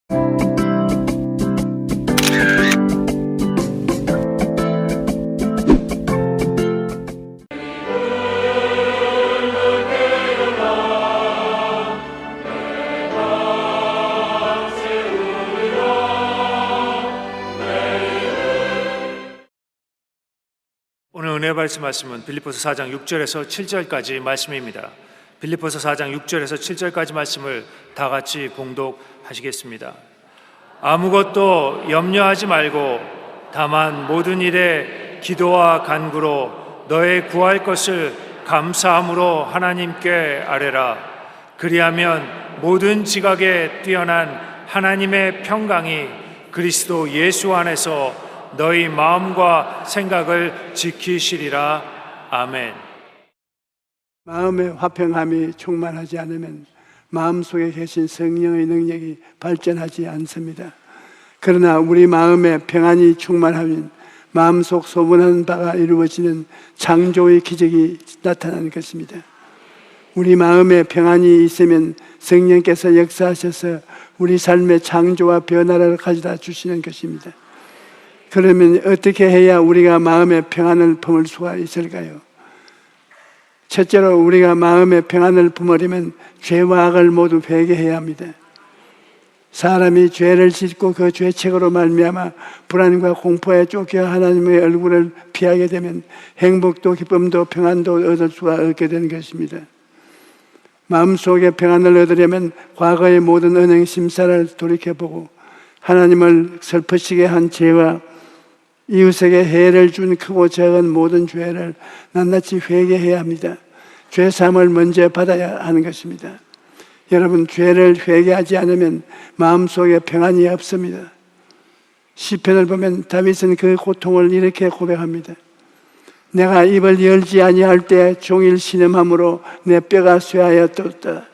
오늘 은혜 받으실 말씀은 빌립보서 4장 6절에서 7절까지 말씀입니다. 빌립보서 4장 6절에서 7절까지 말씀을 다 같이 봉독하시겠습니다. 아무것도 염려하지 말고 다만 모든 일에 기도와 간구로 너의 구할 것을 감사함으로 하나님께 아뢰라. 그리하면 모든 지각에 뛰어난 하나님의 평강이 그리스도 예수 안에서 너희 마음과 생각을 지키시리라. 아멘. 마음의 화평함이 충만하지 않으면 마음속에 계신 성령의 능력이 발전하지 않습니다. 그러나 우리 마음에 평안이 충만하면 마음속 소원하는 바가 이루어지는 창조의 기적이 나타나는 것입니다. 우리 마음에 평안이 있으면 성령께서 역사하셔서 우리 삶의 창조와 변화를 가져다 주시는 것입니다. 그러면 어떻게 해야 우리가 마음의 평안을 품을 수가 있을까요? 첫째로 우리가 마음의 평안을 품으려면 죄와 악을 모두 회개해야 합니다. 사람이 죄를 짓고 그 죄책으로 말미암아 불안과 공포에 쫓겨 하나님의 얼굴을 피하게 되면 행복도 기쁨도 평안도 얻을 수가 없게 되는 것입니다. 마음속에 평안을 얻으려면 과거의 모든 은행 심사를 돌이켜보고 하나님을 슬프시게 한 죄와 이웃에게 해를 준 크고 작은 모든 죄를 낱낱이 회개해야 합니다. 죄사함을 먼저 받아야 하는 것입니다. 여러분, 죄를 회개하지 않으면 마음속에 평안이 없습니다. 시편을 보면 다윗은 그 고통을 이렇게 고백합니다. 내가 입을 열지 아니할 때 종일 신음함으로 내 뼈가 쇠하였도다.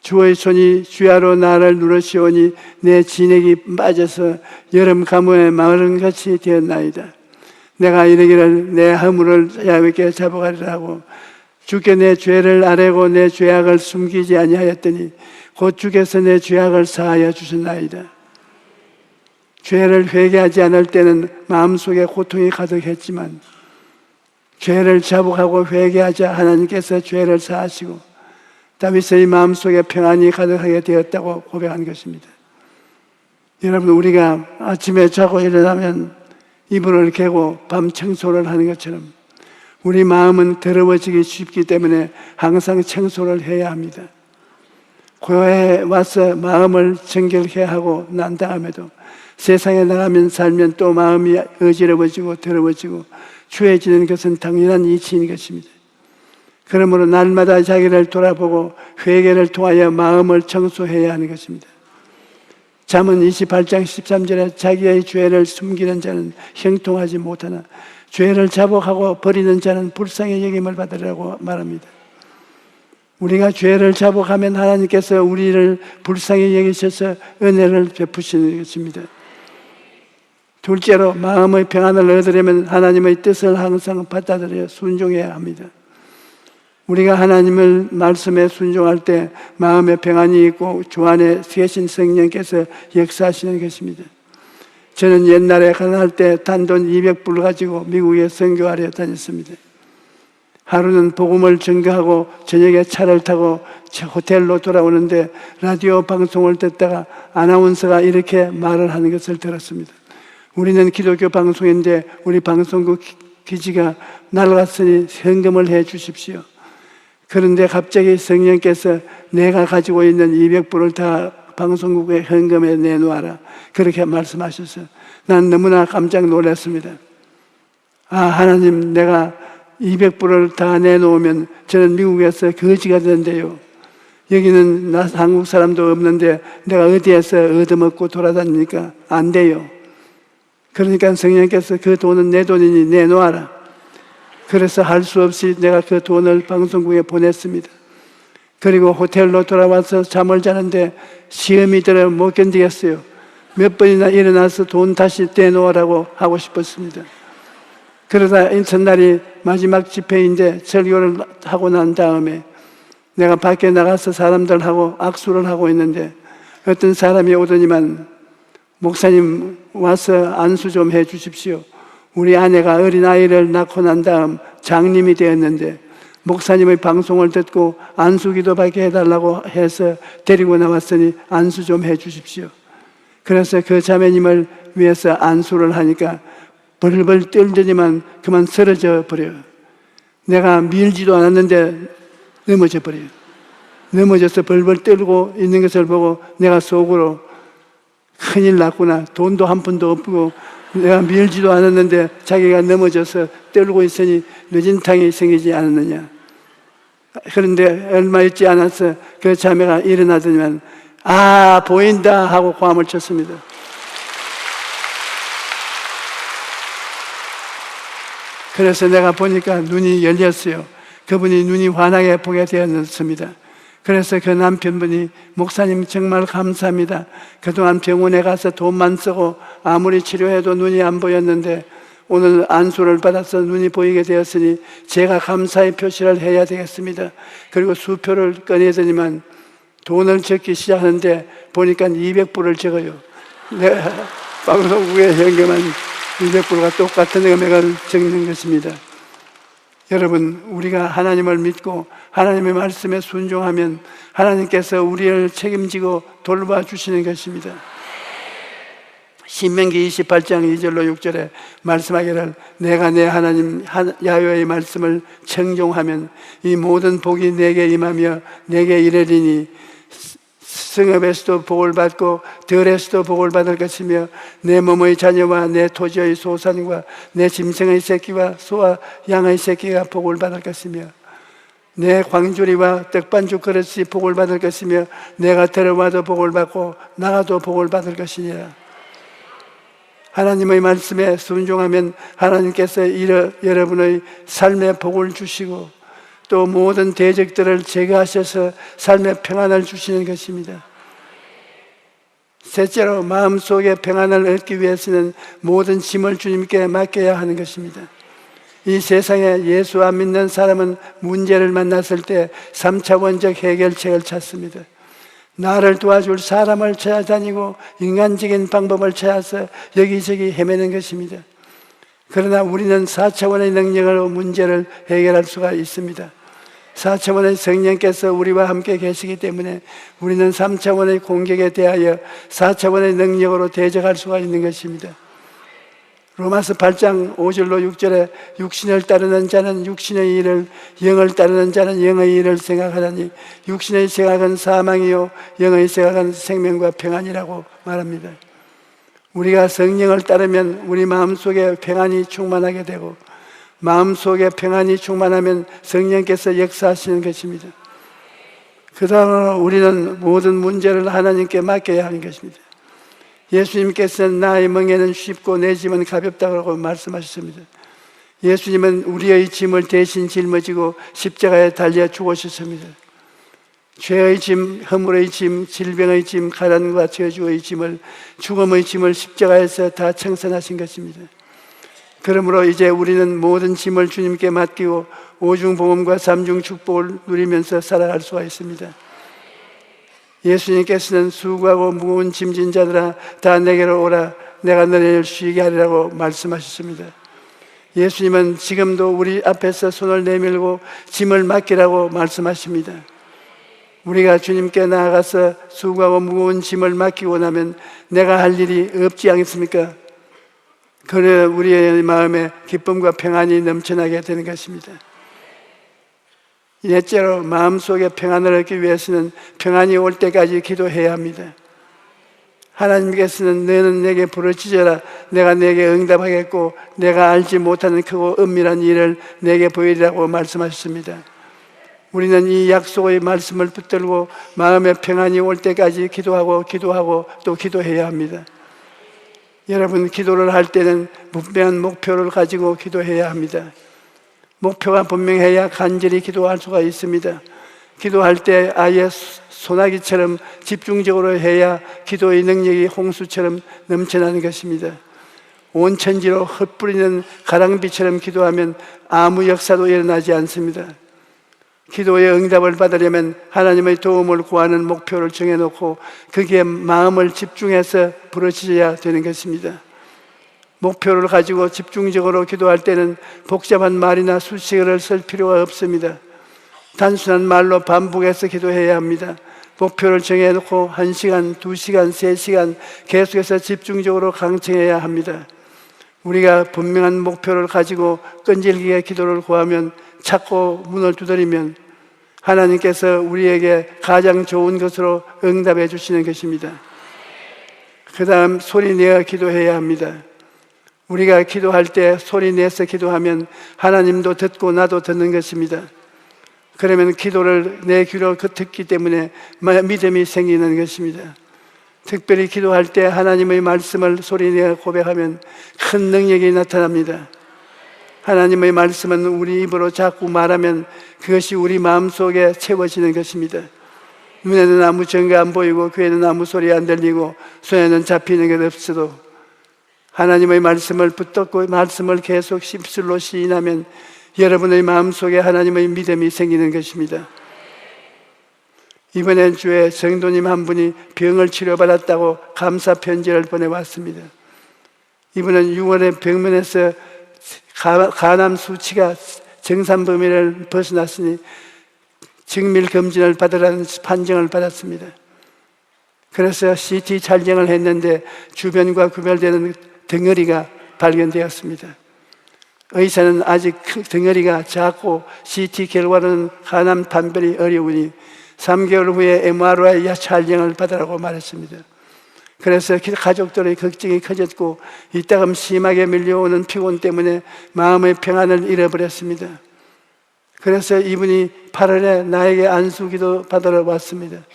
주의 손이 주야로 나를 누르시오니 내 진액이 빠져서 여름 가뭄에 마른같이 되었나이다. 내가 이르기를 내 허물을 야훼께 잡아가리라 하고 주께 내 죄를 아뢰고 내 죄악을 숨기지 아니하였더니 곧 주께서 내 죄악을 사하여 주셨나이다. 죄를 회개하지 않을 때는 마음속에 고통이 가득했지만 죄를 자복하고 회개하자 하나님께서 죄를 사하시고 다윗의 마음속에 평안이 가득하게 되었다고 고백한 것입니다. 여러분, 우리가 아침에 자고 일어나면 이불을 개고 밤 청소를 하는 것처럼 우리 마음은 더러워지기 쉽기 때문에 항상 청소를 해야 합니다. 교회에 와서 마음을 정결케 하고 난 다음에도 세상에 나가면 살면 또 마음이 어지러워지고 더러워지고 추해지는 것은 당연한 이치인 것입니다. 그러므로 날마다 자기를 돌아보고 회개를 통하여 마음을 청소해야 하는 것입니다. 잠언 28장 13절에 자기의 죄를 숨기는 자는 형통하지 못하나 죄를 자복하고 버리는 자는 불쌍히 여김을 받으라고 말합니다. 우리가 죄를 자복하면 하나님께서 우리를 불쌍히 여기셔서 은혜를 베푸시는 것입니다. 둘째로 마음의 평안을 얻으려면 하나님의 뜻을 항상 받아들여 순종해야 합니다. 우리가 하나님의 말씀에 순종할 때 마음에 평안이 있고 주 안에 계신 성령께서 역사하시는 것입니다. 저는 옛날에 가난할 때 단돈 200불 가지고 미국에 선교하러 다녔습니다. 하루는 복음을 전가하고 저녁에 차를 타고 호텔로 돌아오는데 라디오 방송을 듣다가 아나운서가 이렇게 말을 하는 것을 들었습니다. 우리는 기독교 방송인데 우리 방송국 기지가 날아갔으니 헌금을 해 주십시오. 그런데 갑자기 성령께서 내가 가지고 있는 200불을 다 방송국에 헌금에 내놓아라, 그렇게 말씀하셔서 난 너무나 깜짝 놀랐습니다. 아, 하나님, 내가 200불을 다 내놓으면 저는 미국에서 거지가 되는데요, 여기는 한국 사람도 없는데 내가 어디에서 얻어먹고 돌아다니니까 안 돼요. 그러니까 성령께서 그 돈은 내 돈이니 내놓아라. 그래서 할 수 없이 내가 그 돈을 방송국에 보냈습니다. 그리고 호텔로 돌아와서 잠을 자는데 시험이 들어 못 견디겠어요. 몇 번이나 일어나서 돈 다시 떼놓으라고 하고 싶었습니다. 그러다 전날이 마지막 집회인데 설교를 하고 난 다음에 내가 밖에 나가서 사람들하고 악수를 하고 있는데 어떤 사람이 오더니만 목사님 와서 안수 좀 해 주십시오. 우리 아내가 어린아이를 낳고 난 다음 장님이 되었는데 목사님의 방송을 듣고 안수기도 받게 해달라고 해서 데리고 나왔으니 안수 좀 해 주십시오. 그래서 그 자매님을 위해서 안수를 하니까 벌벌 떨더니만 그만 쓰러져 버려요. 내가 밀지도 않았는데 넘어져 버려요. 넘어져서 벌벌 떨고 있는 것을 보고 내가 속으로 큰일 났구나. 돈도 한 푼도 없고 내가 밀지도 않았는데 자기가 넘어져서 떨고 있으니 늦은 탕이 생기지 않았느냐. 그런데 얼마 있지 않아서 그 자매가 일어나더니만 아 보인다 하고 고함을 쳤습니다. 그래서 내가 보니까 눈이 열렸어요. 그분이 눈이 환하게 보게 되었습니다. 그래서 그 남편분이 목사님 정말 감사합니다. 그동안 병원에 가서 돈만 쓰고 아무리 치료해도 눈이 안 보였는데 오늘 안수를 받아서 눈이 보이게 되었으니 제가 감사의 표시를 해야 되겠습니다. 그리고 수표를 꺼내더니만 돈을 적기 시작하는데 보니까 200불을 적어요. 내가 방송국에 현금한 200불과 똑같은 금액을 적는 것입니다. 여러분, 우리가 하나님을 믿고 하나님의 말씀에 순종하면 하나님께서 우리를 책임지고 돌봐주시는 것입니다. 신명기 28장 2절로 6절에 말씀하기를 내가 내 하나님 야훼의 말씀을 청종하면 이 모든 복이 내게 임하며 내게 이르리니 성읍에서도 복을 받고 들에서도 복을 받을 것이며 내 몸의 자녀와 내 토지의 소산과 내 짐승의 새끼와 소와 양의 새끼가 복을 받을 것이며 내 광주리와 떡반죽 그릇이 복을 받을 것이며 내가 들어와도 복을 받고 나가도 복을 받을 것이니라. 하나님의 말씀에 순종하면 하나님께서 여러분의 삶에 복을 주시고 또 모든 대적들을 제거하셔서 삶의 평안을 주시는 것입니다. 셋째로 마음속에 평안을 얻기 위해서는 모든 짐을 주님께 맡겨야 하는 것입니다. 이 세상에 예수 안 믿는 사람은 문제를 만났을 때 3차원적 해결책을 찾습니다. 나를 도와줄 사람을 찾아다니고 인간적인 방법을 찾아서 여기저기 헤매는 것입니다. 그러나 우리는 4차원의 능력으로 문제를 해결할 수가 있습니다. 4차원의 성령께서 우리와 함께 계시기 때문에 우리는 3차원의 공격에 대하여 4차원의 능력으로 대적할 수가 있는 것입니다. 로마서 8장 5절로 6절에 육신을 따르는 자는 육신의 일을, 영을 따르는 자는 영의 일을 생각하나니 육신의 생각은 사망이요 영의 생각은 생명과 평안이라고 말합니다. 우리가 성령을 따르면 우리 마음속에 평안이 충만하게 되고 마음속에 평안이 충만하면 성령께서 역사하시는 것입니다. 그 다음으로 우리는 모든 문제를 하나님께 맡겨야 하는 것입니다. 예수님께서는 나의 멍에는 쉽고 내 짐은 가볍다고 말씀하셨습니다. 예수님은 우리의 짐을 대신 짊어지고 십자가에 달려 죽으셨습니다. 죄의 짐, 허물의 짐, 질병의 짐, 가난과 저주의 짐을, 죽음의 짐을 십자가에서 다 청산하신 것입니다. 그러므로 이제 우리는 모든 짐을 주님께 맡기고 오중복음과 삼중축복을 누리면서 살아갈 수가 있습니다. 예수님께서는 수고하고 무거운 짐진 자들아 다 내게로 오라 내가 너희를 쉬게 하리라고 말씀하셨습니다. 예수님은 지금도 우리 앞에서 손을 내밀고 짐을 맡기라고 말씀하십니다. 우리가 주님께 나아가서 수고하고 무거운 짐을 맡기고 나면 내가 할 일이 없지 않겠습니까? 그래 우리의 마음에 기쁨과 평안이 넘쳐나게 되는 것입니다. 넷째로 마음속에 평안을 얻기 위해서는 평안이 올 때까지 기도해야 합니다. 하나님께서는 너는 내게 부르짖어라 내가 내게 응답하겠고 내가 알지 못하는 크고 은밀한 일을 내게 보이리라고 말씀하셨습니다. 우리는 이 약속의 말씀을 붙들고 마음의 평안이 올 때까지 기도하고 또 기도해야 합니다. 여러분, 기도를 할 때는 분명한 목표를 가지고 기도해야 합니다. 목표가 분명해야 간절히 기도할 수가 있습니다. 기도할 때 아예 소나기처럼 집중적으로 해야 기도의 능력이 홍수처럼 넘쳐나는 것입니다. 온 천지로 흩뿌리는 가랑비처럼 기도하면 아무 역사도 일어나지 않습니다. 기도의 응답을 받으려면 하나님의 도움을 구하는 목표를 정해놓고 거기에 마음을 집중해서 부르짖어야 되는 것입니다. 목표를 가지고 집중적으로 기도할 때는 복잡한 말이나 수식어를 쓸 필요가 없습니다. 단순한 말로 반복해서 기도해야 합니다. 목표를 정해놓고 1시간, 2시간, 3시간 계속해서 집중적으로 강청해야 합니다. 우리가 분명한 목표를 가지고 끈질기게 기도를 구하면, 찾고 문을 두드리면 하나님께서 우리에게 가장 좋은 것으로 응답해 주시는 것입니다. 그 다음 소리 내어 기도해야 합니다. 우리가 기도할 때 소리 내서 기도하면 하나님도 듣고 나도 듣는 것입니다. 그러면 기도를 내 귀로 듣기 때문에 믿음이 생기는 것입니다. 특별히 기도할 때 하나님의 말씀을 소리내어 고백하면 큰 능력이 나타납니다. 하나님의 말씀은 우리 입으로 자꾸 말하면 그것이 우리 마음속에 채워지는 것입니다. 눈에는 아무 증거 안 보이고 귀에는 아무 소리 안 들리고 손에는 잡히는 것 없어도 하나님의 말씀을 붙잡고 말씀을 계속 입술로 시인하면 여러분의 마음속에 하나님의 믿음이 생기는 것입니다. 이번에 주에 성도님 한 분이 병을 치료받았다고 감사 편지를 보내왔습니다. 이분은 6월에 병원에서 간암 수치가 정상 범위를 벗어났으니 정밀 검진을 받으라는 판정을 받았습니다. 그래서 CT 촬영을 했는데 주변과 구별되는 덩어리가 발견되었습니다. 의사는 아직 덩어리가 작고 CT 결과로는 간암 판별이 어려우니 3개월 후에 MRI 촬영을 받으라고 말했습니다. 그래서 가족들의 걱정이 커졌고 이따금 심하게 밀려오는 피곤 때문에 마음의 평안을 잃어버렸습니다. 그래서 이분이 8월에 나에게 안수기도 받으러 왔습니다.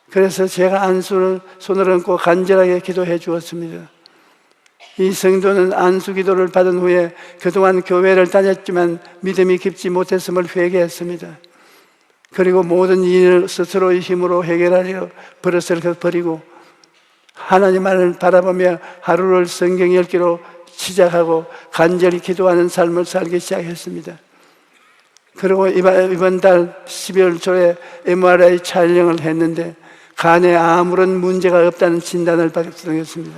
그래서 제가 안수를 손을 얹고 간절하게 기도해 주었습니다. 이 성도는 안수기도를 받은 후에 그동안 교회를 다녔지만 믿음이 깊지 못했음을 회개했습니다. 그리고 모든 일을 스스로의 힘으로 해결하려 버릇을 버리고 하나님만을 바라보며 하루를 성경 읽기로 시작하고 간절히 기도하는 삶을 살기 시작했습니다. 그리고 이번 달 12월 초에 MRI 촬영을 했는데 간에 아무런 문제가 없다는 진단을 받게 됐습니다.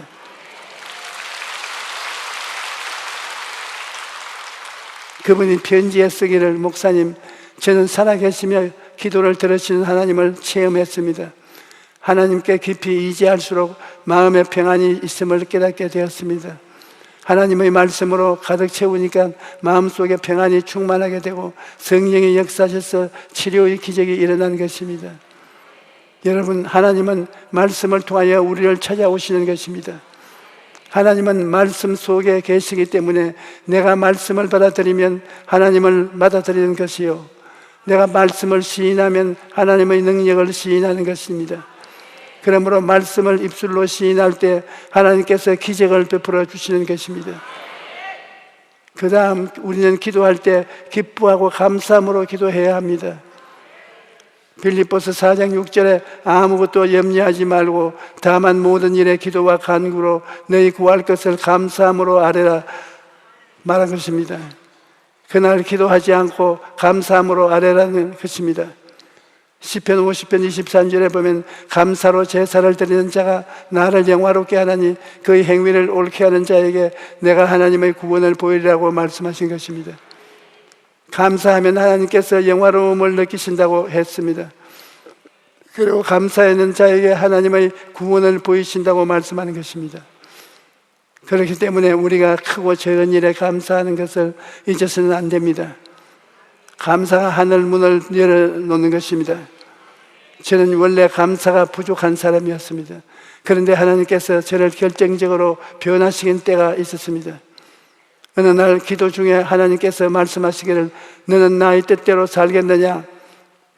그분이 편지에 쓰기를 목사님, 저는 살아계시며 기도를 들으시는 하나님을 체험했습니다. 하나님께 깊이 의지할수록 마음의 평안이 있음을 깨닫게 되었습니다. 하나님의 말씀으로 가득 채우니까 마음속에 평안이 충만하게 되고 성령의 역사하셔서 치료의 기적이 일어난 것입니다. 여러분, 하나님은 말씀을 통하여 우리를 찾아오시는 것입니다. 하나님은 말씀 속에 계시기 때문에 내가 말씀을 받아들이면 하나님을 받아들이는 것이요, 내가 말씀을 시인하면 하나님의 능력을 시인하는 것입니다. 그러므로 말씀을 입술로 시인할 때 하나님께서 기적을 베풀어 주시는 것입니다. 그 다음 우리는 기도할 때 기뻐하고 감사함으로 기도해야 합니다. 빌립보서 4장 6절에 아무것도 염려하지 말고 다만 모든 일에 기도와 간구로 너희 구할 것을 감사함으로 아뢰라 말한 것입니다. 그날 기도하지 않고 감사함으로 아뢰라는 것입니다. 시편 50편 23절에 보면 감사로 제사를 드리는 자가 나를 영화롭게 하나니 그의 행위를 옳게 하는 자에게 내가 하나님의 구원을 보이리라고 말씀하신 것입니다. 감사하면 하나님께서 영화로움을 느끼신다고 했습니다. 그리고 감사하는 자에게 하나님의 구원을 보이신다고 말씀하는 것입니다. 그렇기 때문에 우리가 크고 작은 일에 감사하는 것을 잊어서는 안 됩니다. 감사가 하늘 문을 열어놓는 것입니다. 저는 원래 감사가 부족한 사람이었습니다. 그런데 하나님께서 저를 결정적으로 변화시킨 때가 있었습니다. 어느 날 기도 중에 하나님께서 말씀하시기를 너는 나의 뜻대로 살겠느냐?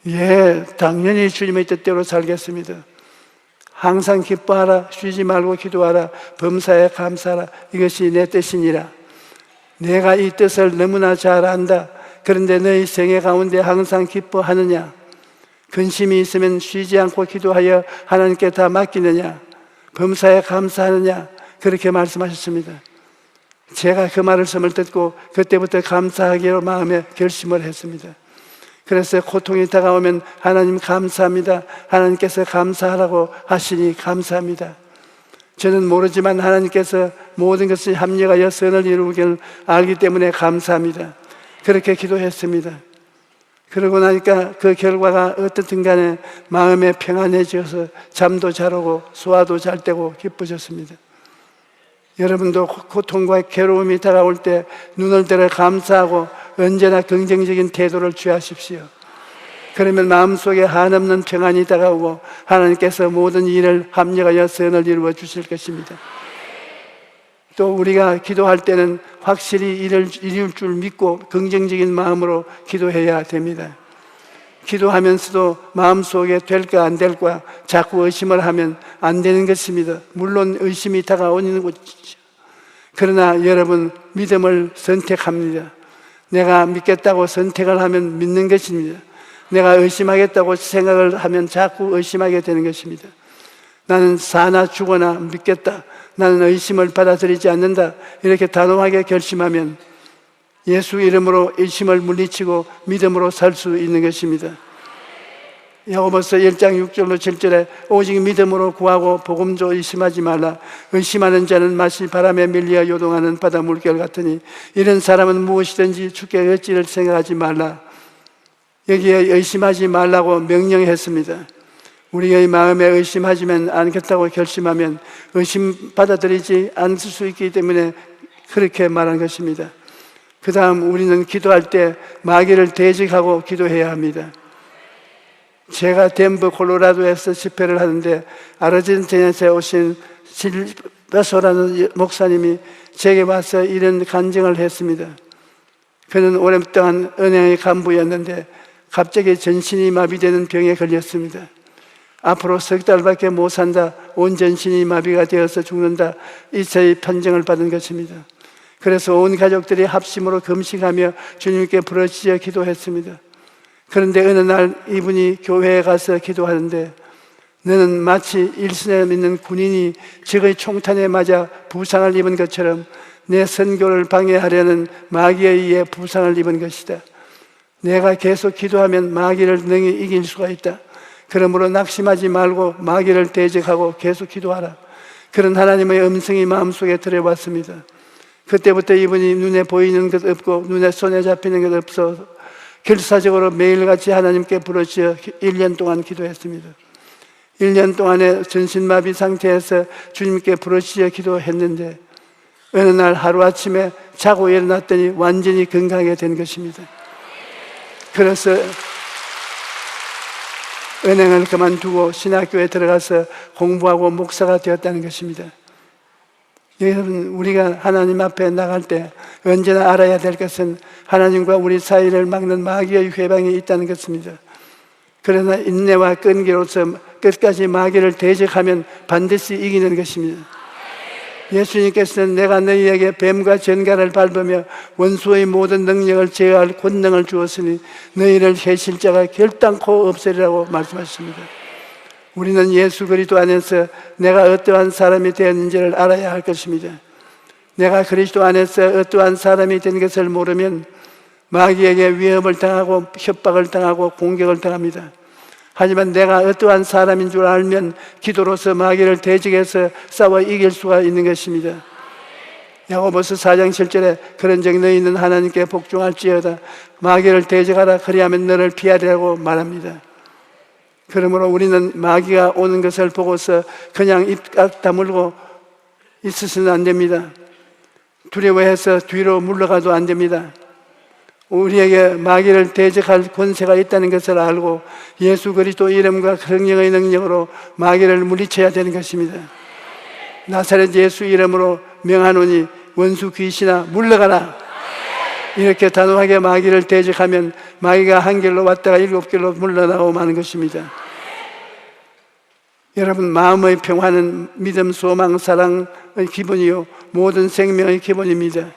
예, 당연히 주님의 뜻대로 살겠습니다. 항상 기뻐하라, 쉬지 말고 기도하라, 범사에 감사하라, 이것이 내 뜻이니라. 내가 이 뜻을 너무나 잘 안다. 그런데 너희 생애 가운데 항상 기뻐하느냐? 근심이 있으면 쉬지 않고 기도하여 하나님께 다 맡기느냐? 범사에 감사하느냐? 그렇게 말씀하셨습니다. 제가 그 말씀을 듣고 그때부터 감사하기로 마음에 결심을 했습니다. 그래서 고통이 다가오면 하나님 감사합니다. 하나님께서 감사하라고 하시니 감사합니다. 저는 모르지만 하나님께서 모든 것이 합력하여 선을 이루길 알기 때문에 감사합니다. 그렇게 기도했습니다. 그러고 나니까 그 결과가 어떻든 간에 마음에 평안해져서 잠도 잘 오고 소화도 잘 되고 기뻐졌습니다. 여러분도 고통과 괴로움이 다가올 때 눈을 들어 감사하고 언제나 긍정적인 태도를 취하십시오. 그러면 마음속에 한없는 평안이 다가오고 하나님께서 모든 일을 합력하여 선을 이루어 주실 것입니다. 또 우리가 기도할 때는 확실히 이룰 줄 믿고 긍정적인 마음으로 기도해야 됩니다. 기도하면서도 마음속에 될까 안 될까 자꾸 의심을 하면 안 되는 것입니다. 물론 의심이 다가오는 것이죠. 그러나 여러분, 믿음을 선택합니다. 내가 믿겠다고 선택을 하면 믿는 것입니다. 내가 의심하겠다고 생각을 하면 자꾸 의심하게 되는 것입니다. 나는 사나 죽어나 믿겠다, 나는 의심을 받아들이지 않는다, 이렇게 단호하게 결심하면 예수 이름으로 의심을 물리치고 믿음으로 살 수 있는 것입니다. 야고보서 1장 6절로 7절에 오직 믿음으로 구하고 복음도 의심하지 말라. 의심하는 자는 마치 바람에 밀려 요동하는 바다 물결 같으니 이런 사람은 무엇이든지 주께 어찌를 생각하지 말라. 여기에 의심하지 말라고 명령했습니다. 우리의 마음에 의심하지만 않겠다고 결심하면 의심 받아들이지 않을 수 있기 때문에 그렇게 말한 것입니다. 그 다음 우리는 기도할 때 마귀를 대적하고 기도해야 합니다. 제가 덴버 콜로라도에서 집회를 하는데 아르헨티나에서 오신 실베소라는 목사님이 제게 와서 이런 간증을 했습니다. 그는 오랫동안 은행의 간부였는데 갑자기 전신이 마비되는 병에 걸렸습니다. 앞으로 석 달밖에 못 산다, 온 전신이 마비가 되어서 죽는다, 이차의 판정을 받은 것입니다. 그래서 온 가족들이 합심으로 금식하며 주님께 부르짖어 기도했습니다. 그런데 어느 날 이분이 교회에 가서 기도하는데 너는 마치 일선에 있는 군인이 적의 총탄에 맞아 부상을 입은 것처럼 내 선교를 방해하려는 마귀에 의해 부상을 입은 것이다. 내가 계속 기도하면 마귀를 능히 이길 수가 있다. 그러므로 낙심하지 말고 마귀를 대적하고 계속 기도하라. 그런 하나님의 음성이 마음속에 들어왔습니다. 그때부터 이분이 눈에 보이는 것 없고 눈에 손에 잡히는 것 없어 결사적으로 매일같이 하나님께 부르짖어 1년 동안 기도했습니다. 1년 동안의 전신마비 상태에서 주님께 부르짖어 기도했는데 어느 날 하루아침에 자고 일어났더니 완전히 건강하게 된 것입니다. 그래서 은행을 그만두고 신학교에 들어가서 공부하고 목사가 되었다는 것입니다. 여러분, 우리가 하나님 앞에 나갈 때 언제나 알아야 될 것은 하나님과 우리 사이를 막는 마귀의 회방이 있다는 것입니다. 그러나 인내와 끈기로서 끝까지 마귀를 대적하면 반드시 이기는 것입니다. 예수님께서는 내가 너희에게 뱀과 전갈을 밟으며 원수의 모든 능력을 제어할 권능을 주었으니 너희를 해칠 자가 결단코 없으리라고 말씀하셨습니다. 우리는 예수 그리스도 안에서 내가 어떠한 사람이 되었는지를 알아야 할 것입니다. 내가 그리스도 안에서 어떠한 사람이 된 것을 모르면 마귀에게 위협을 당하고 협박을 당하고 공격을 당합니다. 하지만 내가 어떠한 사람인 줄 알면 기도로서 마귀를 대적해서 싸워 이길 수가 있는 것입니다. 야고보서 4장 7절에 그런즉 너희는 하나님께 복종할지어다 마귀를 대적하라 그리하면 너를 피하리라고 말합니다. 그러므로 우리는 마귀가 오는 것을 보고서 그냥 입 다물고 있어서는 안 됩니다. 두려워해서 뒤로 물러가도 안 됩니다. 우리에게 마귀를 대적할 권세가 있다는 것을 알고 예수 그리스도 이름과 성령의 능력으로 마귀를 물리쳐야 되는 것입니다. 나사렛 예수 이름으로 명하노니 원수 귀신아 물러가라. 이렇게 단호하게 마귀를 대적하면 마귀가 한 길로 왔다가 7길로 물러나고 마는 것입니다. 여러분, 마음의 평화는 믿음, 소망, 사랑의 기본이요 모든 생명의 기본입니다.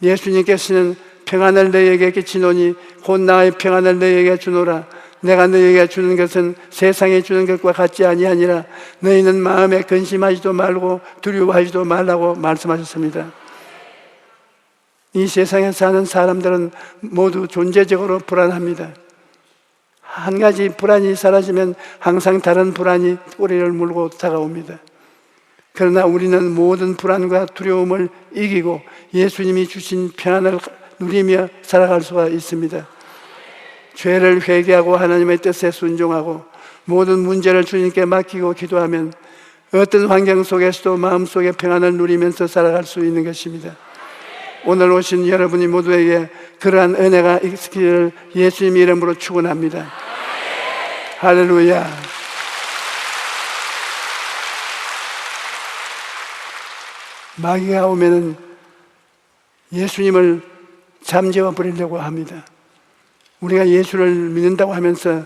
예수님께서는 평안을 너희에게 끼치노니 곧 나의 평안을 너희에게 주노라. 내가 너희에게 주는 것은 세상에 주는 것과 같지 아니하니라. 너희는 마음에 근심하지도 말고 두려워하지도 말라고 말씀하셨습니다. 이 세상에 사는 사람들은 모두 존재적으로 불안합니다. 한 가지 불안이 사라지면 항상 다른 불안이 꼬리를 물고 다가옵니다. 그러나 우리는 모든 불안과 두려움을 이기고 예수님이 주신 평안을 누리며 살아갈 수가 있습니다. 죄를 회개하고 하나님의 뜻에 순종하고 모든 문제를 주님께 맡기고 기도하면 어떤 환경 속에서도 마음속에 평안을 누리면서 살아갈 수 있는 것입니다. 오늘 오신 여러분이 모두에게 그러한 은혜가 있기를 예수님 이름으로 축원합니다. 할렐루야. 마귀가 오면은 예수님을 잠재워 버리려고 합니다. 우리가 예수를 믿는다고 하면서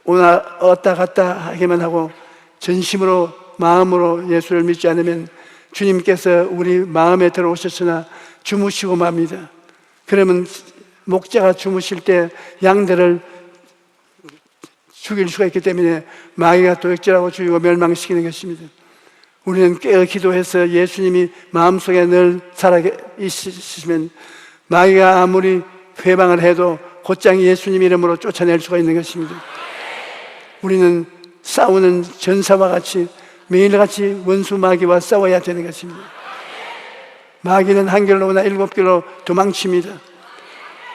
왔다 갔다 하기만 하고 전심으로 마음으로 예수를 믿지 않으면 주님께서 우리 마음에 들어오셨으나 주무시고 맙니다. 그러면 목자가 주무실 때 양들을 죽일 수가 있기 때문에 마귀가 도둑질하고 죽이고 멸망시키는 것입니다. 우리는 깨어 기도해서 예수님이 마음속에 늘 살아 있으시면 마귀가 아무리 회방을 해도 곧장 예수님 이름으로 쫓아낼 수가 있는 것입니다. 우리는 싸우는 전사와 같이 매일같이 원수 마귀와 싸워야 되는 것입니다. 마귀는 한 길로 오나 일곱 길로 도망칩니다.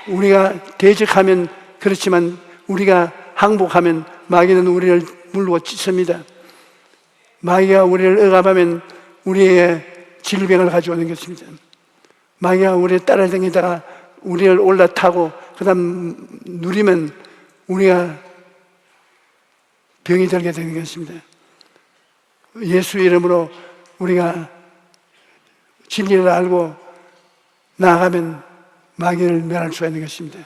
우리가 대적하면 그렇지만 우리가 항복하면 마귀는 우리를 물고 찢습니다. 마귀가 우리를 억압하면 우리의 질병을 가져오는 것입니다. 마귀가 우리를 따라다니다가 우리를 올라타고 그 다음 누리면 우리가 병이 들게 되는 것입니다. 예수 이름으로 우리가 진리를 알고 나아가면 마귀를 멸할 수가 있는 것입니다.